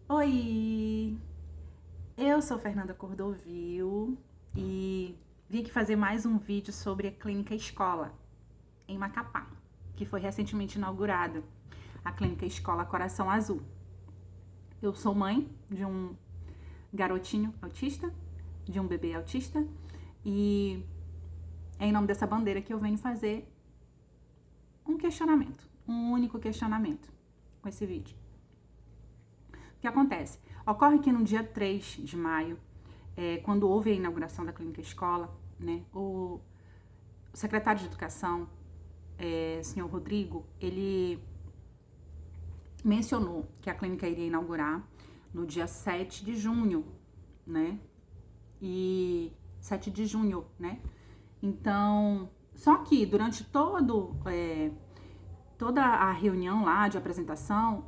Oi, eu sou Fernanda Cordovil e vim aqui fazer mais um vídeo sobre a Clínica Escola em Macapá, que foi recentemente inaugurada, a Clínica Escola Coração Azul. Eu sou mãe de um garotinho autista, de um bebê autista, e é em nome dessa bandeira que eu venho fazer um questionamento, um único questionamento com esse vídeo. O que acontece? Ocorre que no dia 3 de maio, quando houve a inauguração da Clínica Escola, né, o secretário de Educação, senhor Rodrigo, ele mencionou que a clínica iria inaugurar no dia 7 de junho, né? E 7 de junho, né? Então, só que durante toda a reunião lá de apresentação,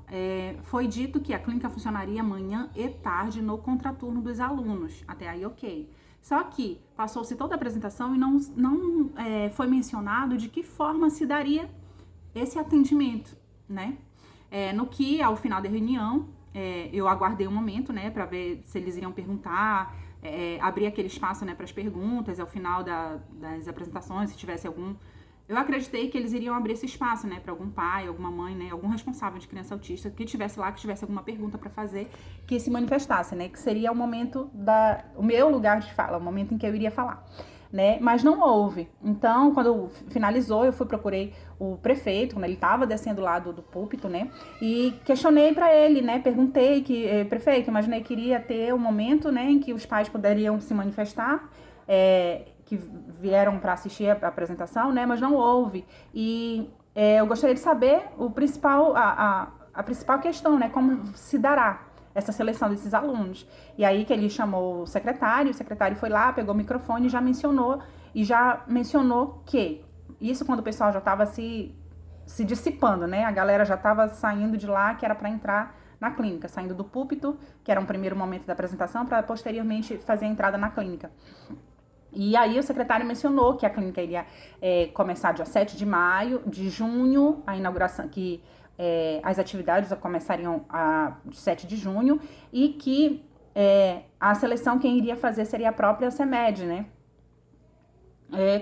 foi dito que a clínica funcionaria manhã e tarde no contraturno dos alunos. Até aí, ok. Só que passou-se toda a apresentação e não foi mencionado de que forma se daria esse atendimento, né? No que, ao final da reunião, eu aguardei um momento, né, para ver se eles iriam perguntar, abrir aquele espaço, né, para as perguntas, ao final das apresentações, se tivesse algum. Eu acreditei que eles iriam abrir esse espaço, né, para algum pai, alguma mãe, né, algum responsável de criança autista que tivesse lá, que tivesse alguma pergunta para fazer, que se manifestasse, né, que seria o momento o meu lugar de fala, o momento em que eu iria falar, né, mas não houve. Então, quando finalizou, eu procurei o prefeito, quando ele estava descendo lá do púlpito, né, e questionei para ele, né, perguntei prefeito, imaginei que iria ter um momento, né, em que os pais poderiam se manifestar, que vieram para assistir a apresentação, né, mas não houve. E eu gostaria de saber a principal questão, né, como se dará essa seleção desses alunos. E aí que ele chamou o secretário foi lá, pegou o microfone e já mencionou que isso quando o pessoal já estava se dissipando, né, a galera já estava saindo de lá, que era para entrar na clínica, saindo do púlpito, que era um primeiro momento da apresentação, para posteriormente fazer a entrada na clínica. E aí o secretário mencionou que a clínica iria começar dia 7 de junho, a inauguração, que as atividades começariam a 7 de junho, e que a seleção quem iria fazer seria a própria CEMED, né?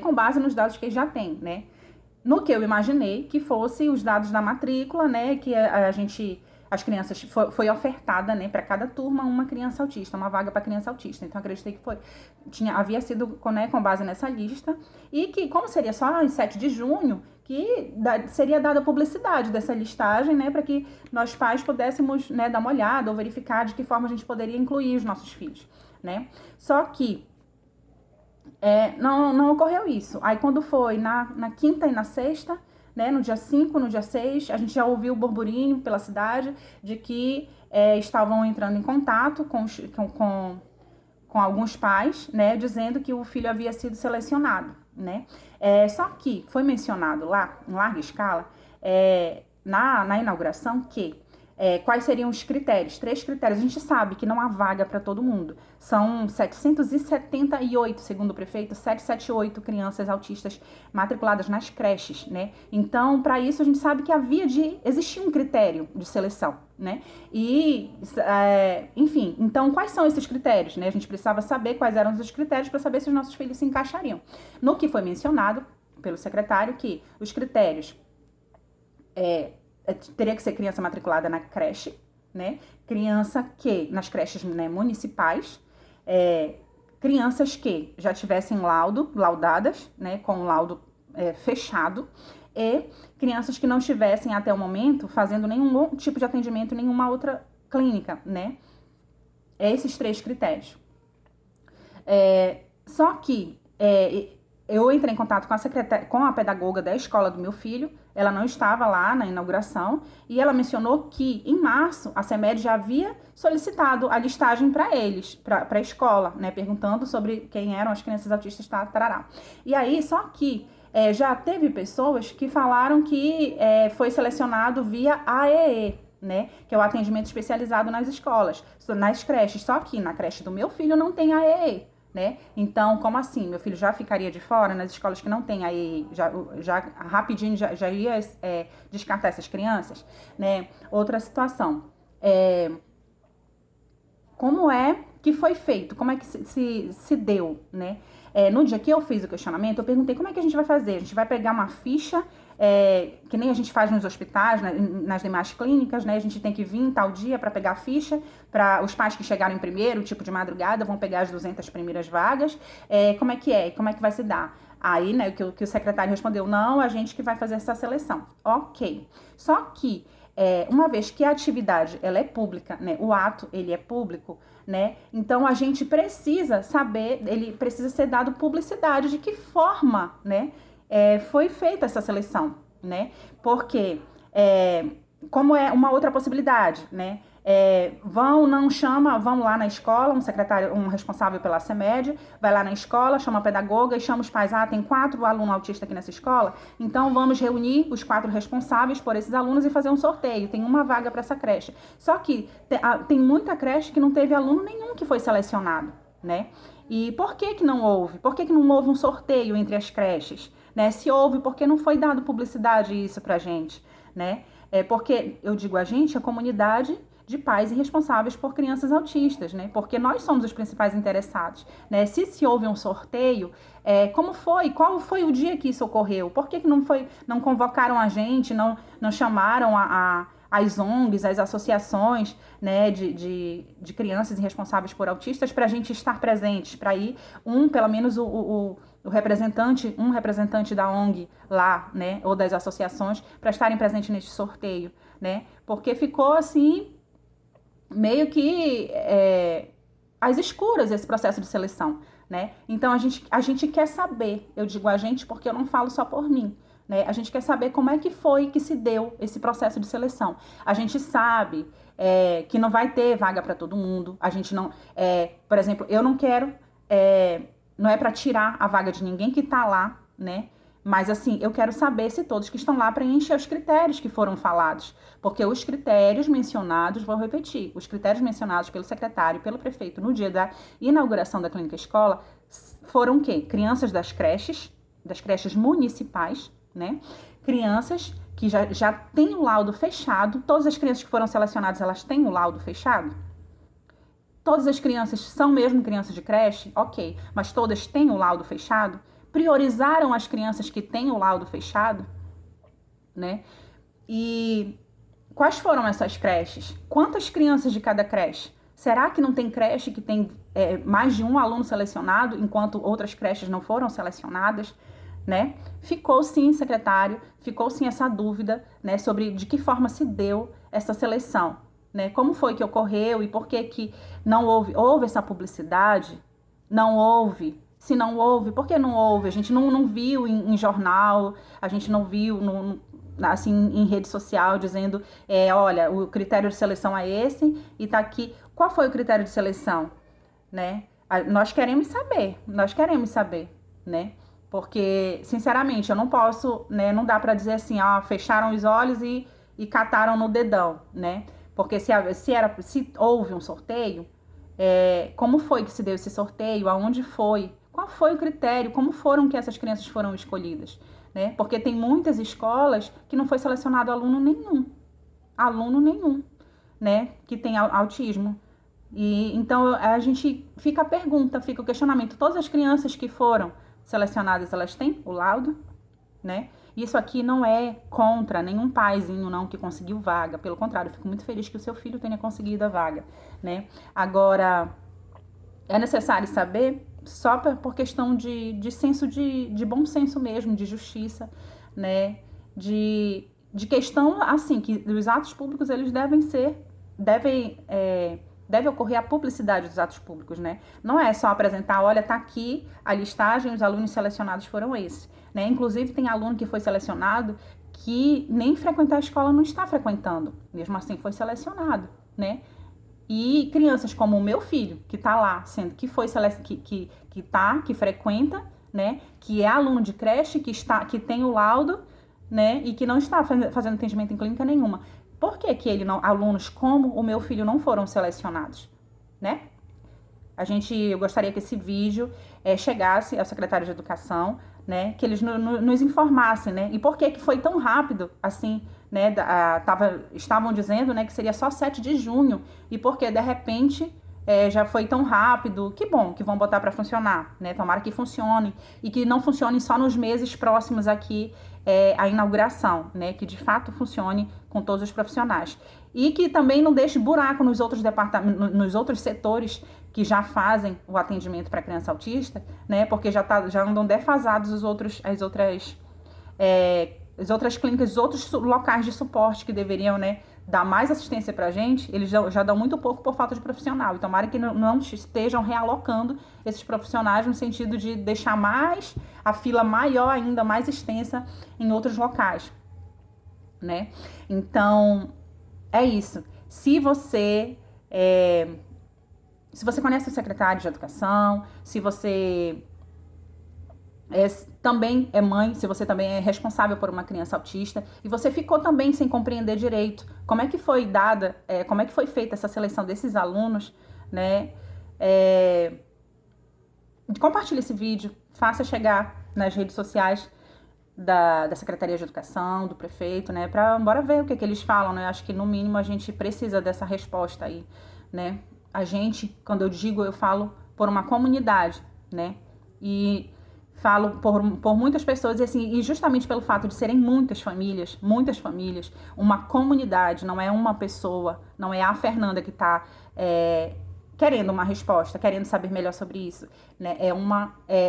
Com base nos dados que já tem, né? No que eu imaginei que fosse os dados da matrícula, né? Que as crianças, foi ofertada, né, para cada turma uma criança autista, uma vaga para criança autista. Então, acreditei que havia sido, né, com base nessa lista, e que, como seria só em 7 de junho, que seria dada publicidade dessa listagem, né, para que nós pais pudéssemos, né, dar uma olhada ou verificar de que forma a gente poderia incluir os nossos filhos, né. Só que não ocorreu isso. Aí, quando foi na quinta e na sexta, né, no dia 5, no dia 6, a gente já ouviu o burburinho pela cidade de que estavam entrando em contato com alguns pais, né, dizendo que o filho havia sido selecionado, né. Só que foi mencionado lá, em larga escala, na inauguração, que quais seriam os critérios? 3 critérios. A gente sabe que não há vaga para todo mundo. São 778, segundo o prefeito, 778 crianças autistas matriculadas nas creches, né? Então, para isso, a gente sabe que existir um critério de seleção, né? E, enfim, então, quais são esses critérios, né? A gente precisava saber quais eram os critérios para saber se os nossos filhos se encaixariam. No que foi mencionado pelo secretário, que os critérios teria que ser criança matriculada na creche, né? Criança que, nas creches, né, municipais, crianças que já tivessem laudadas, né, com o laudo fechado, e crianças que não estivessem até o momento fazendo nenhum tipo de atendimento em nenhuma outra clínica, né? Esses 3 critérios. Só que eu entrei em contato com a pedagoga da escola do meu filho. Ela não estava lá na inauguração, e ela mencionou que em março a CEMED já havia solicitado a listagem para eles, para a escola, né, perguntando sobre quem eram as crianças autistas, tarará. E aí, só que já teve pessoas que falaram que foi selecionado via AEE, né, que é o atendimento especializado nas escolas, nas creches. Só que na creche do meu filho não tem AEE. Né? Então, como assim? Meu filho já ficaria de fora nas escolas que não tem aí, já rapidinho já ia descartar essas crianças, né? Outra situação, como é que foi feito, como é que se deu, né? No dia que eu fiz o questionamento, eu perguntei como é que a gente vai fazer. A gente vai pegar uma ficha, que nem a gente faz nos hospitais, nas demais clínicas, né? A gente tem que vir em tal dia para pegar a ficha, para os pais que chegaram primeiro, tipo de madrugada, vão pegar as 200 primeiras vagas. Como é que é? Como é que vai se dar? Aí, né, que o secretário respondeu, não, a gente que vai fazer essa seleção. Ok. Só que, uma vez que a atividade, ela é pública, né, o ato, ele é público, né, então a gente precisa saber, ele precisa ser dado publicidade de que forma, né, foi feita essa seleção, né, porque, como é uma outra possibilidade, né, vão lá na escola, um secretário, um responsável pela CEMED, vai lá na escola, chama a pedagoga e chama os pais, tem 4 alunos autistas aqui nessa escola, então vamos reunir os 4 responsáveis por esses alunos e fazer um sorteio, tem uma vaga para essa creche. Só que tem muita creche que não teve aluno nenhum que foi selecionado, né? E por que não houve? Por que não houve um sorteio entre as creches? Né? Se houve, por que não foi dado publicidade isso pra gente, né? Porque, eu digo a gente, a comunidade de pais e responsáveis por crianças autistas, né? Porque nós somos os principais interessados, né? Se houve um sorteio, como foi? Qual foi o dia que isso ocorreu? Por que não convocaram a gente, não chamaram as ONGs, as associações, né, de crianças e responsáveis por autistas para a gente estar presentes, para ir pelo menos um representante da ONG lá, né, ou das associações, para estarem presentes neste sorteio, né? Porque ficou assim meio que às escuras esse processo de seleção, né? Então a gente quer saber, eu digo a gente porque eu não falo só por mim, né? A gente quer saber como é que foi que se deu esse processo de seleção. A gente sabe que não vai ter vaga para todo mundo, a gente não, por exemplo, eu não quero, não é para tirar a vaga de ninguém que está lá, né? Mas, assim, eu quero saber se todos que estão lá preenchem os critérios que foram falados. Porque os critérios mencionados, vou repetir, os critérios mencionados pelo secretário e pelo prefeito no dia da inauguração da clínica escola foram o quê? Crianças das creches municipais, né? Crianças que já têm o laudo fechado. Todas as crianças que foram selecionadas, elas têm o laudo fechado? Todas as crianças são mesmo crianças de creche? Ok. Mas todas têm o laudo fechado? Priorizaram as crianças que têm o laudo fechado, né? E quais foram essas creches? Quantas crianças de cada creche? Será que não tem creche que tem mais de um aluno selecionado, enquanto outras creches não foram selecionadas, né? Ficou sim, secretário, ficou sim essa dúvida, né, sobre de que forma se deu essa seleção, né? Como foi que ocorreu e por que não houve essa publicidade? Não houve. Se não houve, por que não houve? A gente não viu em jornal, a gente não viu assim, em rede social dizendo, olha, o critério de seleção é esse e tá aqui. Qual foi o critério de seleção? Né? Nós queremos saber, né? Porque, sinceramente, eu não posso, né? Não dá para dizer assim, fecharam os olhos e cataram no dedão, né? Porque se houve um sorteio, como foi que se deu esse sorteio? Aonde foi? Qual foi o critério? Como foram que essas crianças foram escolhidas? Né? Porque tem muitas escolas que não foi selecionado aluno nenhum, né? Que tem autismo. E então a gente fica a pergunta, fica o questionamento. Todas as crianças que foram selecionadas, elas têm o laudo, né? Isso aqui não é contra nenhum paizinho não que conseguiu vaga. Pelo contrário, eu fico muito feliz que o seu filho tenha conseguido a vaga, né? Agora, é necessário saber só por questão de senso de bom senso mesmo, de justiça, né? De questão, assim, que os atos públicos, eles deve ocorrer a publicidade dos atos públicos, né? Não é só apresentar, olha, tá aqui a listagem, os alunos selecionados foram esses, né? Inclusive, tem aluno que foi selecionado que nem frequentar a escola não está frequentando, mesmo assim foi selecionado, né? E crianças como o meu filho, que tá lá, sendo que foi que frequenta, né? Que é aluno de creche, que tem o laudo, né? E que não está fazendo atendimento em clínica nenhuma. Por que alunos como o meu filho não foram selecionados, né? Eu gostaria que esse vídeo chegasse ao secretário de Educação, né? Que eles nos informassem, né? E por que foi tão rápido, assim, né? Estavam dizendo, né, que seria só 7 de junho. E porque, de repente, já foi tão rápido. Que bom que vão botar para funcionar, né? Tomara que funcione e que não funcione só nos meses próximos aqui a inauguração, né? Que de fato funcione com todos os profissionais. E que também não deixe buraco nos outros departamentos, nos outros setores que já fazem o atendimento para criança autista, né? Porque já andam defasados as outras clínicas, os outros locais de suporte que deveriam, né, dar mais assistência pra gente, eles já dão muito pouco por falta de profissional. E tomara que não estejam realocando esses profissionais no sentido de deixar a fila maior ainda, mais extensa em outros locais, né? Então, é isso. Se você conhece o secretário de educação, se você também é mãe, se você também é responsável por uma criança autista e você ficou também sem compreender direito como é que foi como é que foi feita essa seleção desses alunos, né? Compartilhe esse vídeo, faça chegar nas redes sociais da Secretaria de Educação, do prefeito, né? Bora ver o que eles falam, né? Acho que no mínimo a gente precisa dessa resposta aí, né? A gente, quando eu falo por uma comunidade, né? E falo por muitas pessoas, e justamente pelo fato de serem muitas famílias, uma comunidade, não é uma pessoa, não é a Fernanda que está querendo uma resposta, querendo saber melhor sobre isso, né?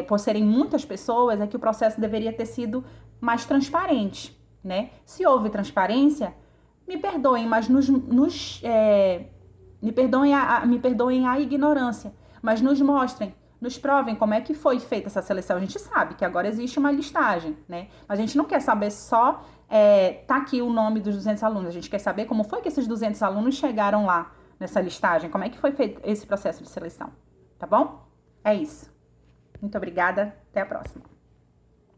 Por serem muitas pessoas, é que o processo deveria ter sido mais transparente, né? Se houve transparência, me perdoem, mas me perdoem a ignorância, mas nos mostrem, nos provem como é que foi feita essa seleção. A gente sabe que agora existe uma listagem, né? Mas a gente não quer saber só, tá aqui o nome dos 200 alunos. A gente quer saber como foi que esses 200 alunos chegaram lá nessa listagem. Como é que foi feito esse processo de seleção, tá bom? É isso. Muito obrigada. Até a próxima.